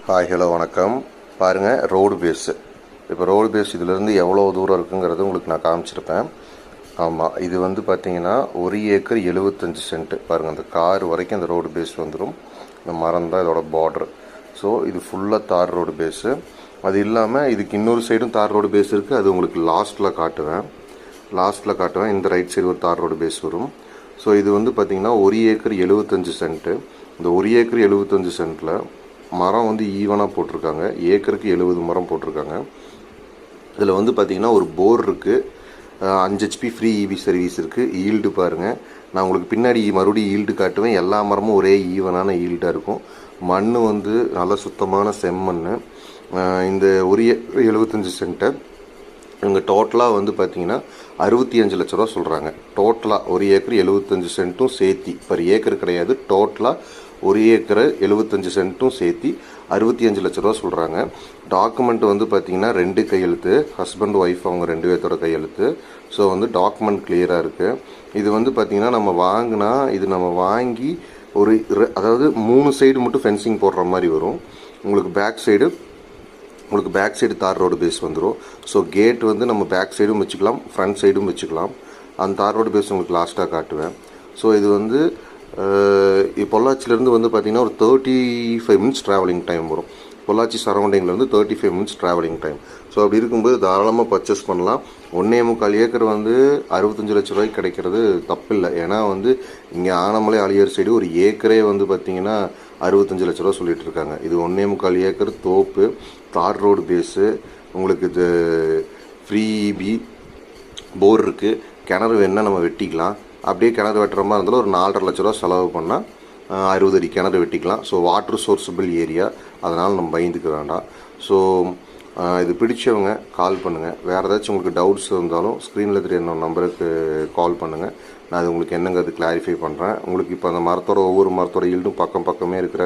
Hi hello வணக்கம். பாருங்கள், road base. இப்போ ரோடு பேஸ் இதிலேருந்து எவ்வளோ தூரம் இருக்குங்கிறது உங்களுக்கு நான் காமிச்சிருப்பேன். ஆமாம், இது வந்து பார்த்திங்கன்னா 1 ஏக்கர் 75 சென்ட்டு. பாருங்கள், அந்த கார் வரைக்கும் அந்த ரோடு பேஸ் வந்துடும். இந்த மரம் தான் இதோட பார்டர். ஸோ இது ஃபுல்லாக தார் ரோடு பேஸு. அது இல்லாமல் இதுக்கு இன்னொரு சைடும் தார் ரோடு பேஸ் இருக்குது. அது உங்களுக்கு லாஸ்ட்டில் காட்டுவேன். இந்த ரைட் சைடு ஒரு தார் ரோடு பேஸ் வரும். ஸோ இது வந்து பார்த்திங்கன்னா 1 ஏக்கர் 75 சென்ட்டு. இந்த 1 ஏக்கர் 75 சென்ட்டில் மரம் வந்து ஈவனாக போட்டிருக்காங்க. ஏக்கருக்கு 70 மரம் போட்டிருக்காங்க. இதில் வந்து பார்த்திங்கன்னா ஒரு போர் இருக்குது, 5 HP ஃப்ரீ இபி சர்வீஸ் இருக்குது. ஈல்டு பாருங்கள், நான் உங்களுக்கு பின்னாடி மறுபடியும் ஈல்டு காட்டுவேன். எல்லா மரமும் ஒரே ஈவனான ஈல்டாக இருக்கும். மண் வந்து நல்ல சுத்தமான செம்மண். இந்த 1 ஏக்கர் 75 சென்ட்டை இவங்க டோட்டலாக வந்து பார்த்திங்கன்னா 65 லட்ச ரூபா சொல்கிறாங்க. டோட்டலாக 1 ஏக்கர் 75 சென்ட்டும் சேர்த்தி, பர் ஏக்கர் கிடையாது, டோட்டலாக 1 ஏக்கர் 75 சென்ட்டும் சேர்த்தி 65 லட்ச ரூபா சொல்கிறாங்க. டாக்குமெண்ட் வந்து பார்த்திங்கன்னா 2 கையெழுத்து, ஹஸ்பண்ட் ஒய்ஃப் அவங்க 2 பேர்த்தோட கையெழுத்து. ஸோ வந்து டாக்குமெண்ட் கிளியராக இருக்குது. இது வந்து பார்த்திங்கன்னா நம்ம வாங்கி அதாவது 3 சைடு மட்டும் ஃபென்சிங் போடுற மாதிரி வரும். உங்களுக்கு பேக் சைடு தார் ரோடு பேஸ் வந்துடும். ஸோ கேட் வந்து நம்ம பேக் சைடும் வச்சுக்கலாம், ஃப்ரண்ட் சைடும் வச்சுக்கலாம். அந்த தார் ரோடு பேஸ் உங்களுக்கு லாஸ்ட்டாக காட்டுவேன். ஸோ இது வந்து பொள்ளாச்சியிலேருந்து வந்து பார்த்திங்கன்னா ஒரு 35 மினிட்ஸ் ட்ராவலிங் டைம் வரும். பொள்ளாச்சி சரௌண்டிங்லேருந்து 35 மினிட்ஸ் ட்ராவலிங் டைம். ஸோ அப்படி இருக்கும்போது தாராளமாக பர்ச்சேஸ் பண்ணலாம். 1.25 ஏக்கர் வந்து 65 லட்ச ரூபாய்க்கு கிடைக்கிறது தப்பில்லை. ஏன்னா வந்து இங்கே ஆனமலை ஆலியார் சைடு ஒரு ஏக்கரே வந்து பார்த்திங்கன்னா 65 லட்ச ரூபா சொல்லிகிட்டு இருக்காங்க. இது 1.25 ஏக்கர் தோப்பு, தார் ரோடு பேஸு, உங்களுக்கு இது ஃப்ரீ இபி, போர் இருக்குது. கிணறு வேணால் நம்ம வெட்டிக்கலாம். அப்படியே கிணறு வெட்டுற மாதிரி இருந்தாலும் ஒரு 4.5 லட்ச ரூபா செலவு பண்ணால் 60 அடி கிணறு வெட்டிக்கலாம். ஸோ வாட்டர் சோர்ஸபிள் ஏரியா, அதனால் நம்ம பயந்துக்க வேண்டாம். ஸோ இது பிடிச்சவங்க கால் பண்ணுங்கள். வேறு ஏதாச்சும் உங்களுக்கு டவுட்ஸ் இருந்தாலும் ஸ்க்ரீனில் தெரிய நம்பருக்கு கால் பண்ணுங்கள். நான் அது உங்களுக்கு என்னங்கிறது கிளாரிஃபை பண்ணுறேன். உங்களுக்கு இப்போ அந்த ஒவ்வொரு மரத்தோட ஈல்டும் பக்கமே இருக்கிற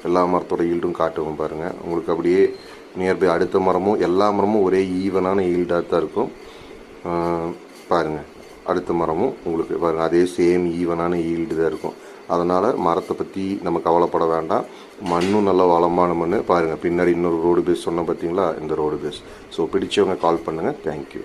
எல்லா மரத்தோட ஈல்டும் காட்டுவோம் பாருங்கள். உங்களுக்கு அப்படியே நியர்பை அடுத்த மரமும் எல்லா மரமும் ஒரே ஈவனான ஈல்டாக தான் இருக்கும். பாருங்கள், அடுத்த மரமும் உங்களுக்கு பாருங்கள், அதே சேம் ஈவனான ஈல்டு தான் இருக்கும். அதனால் மரத்தை பற்றி நம்ம கவலைப்பட வேண்டாம். மண்ணும் நல்ல வளமான மண். பாருங்கள், பின்னாடி இன்னொரு ரோடு பேஸ் சொன்ன பார்த்தீங்களா, இந்த ரோடு பேஸ். ஸோ பிடிச்சவங்க கால் பண்ணுங்கள். தேங்க்யூ.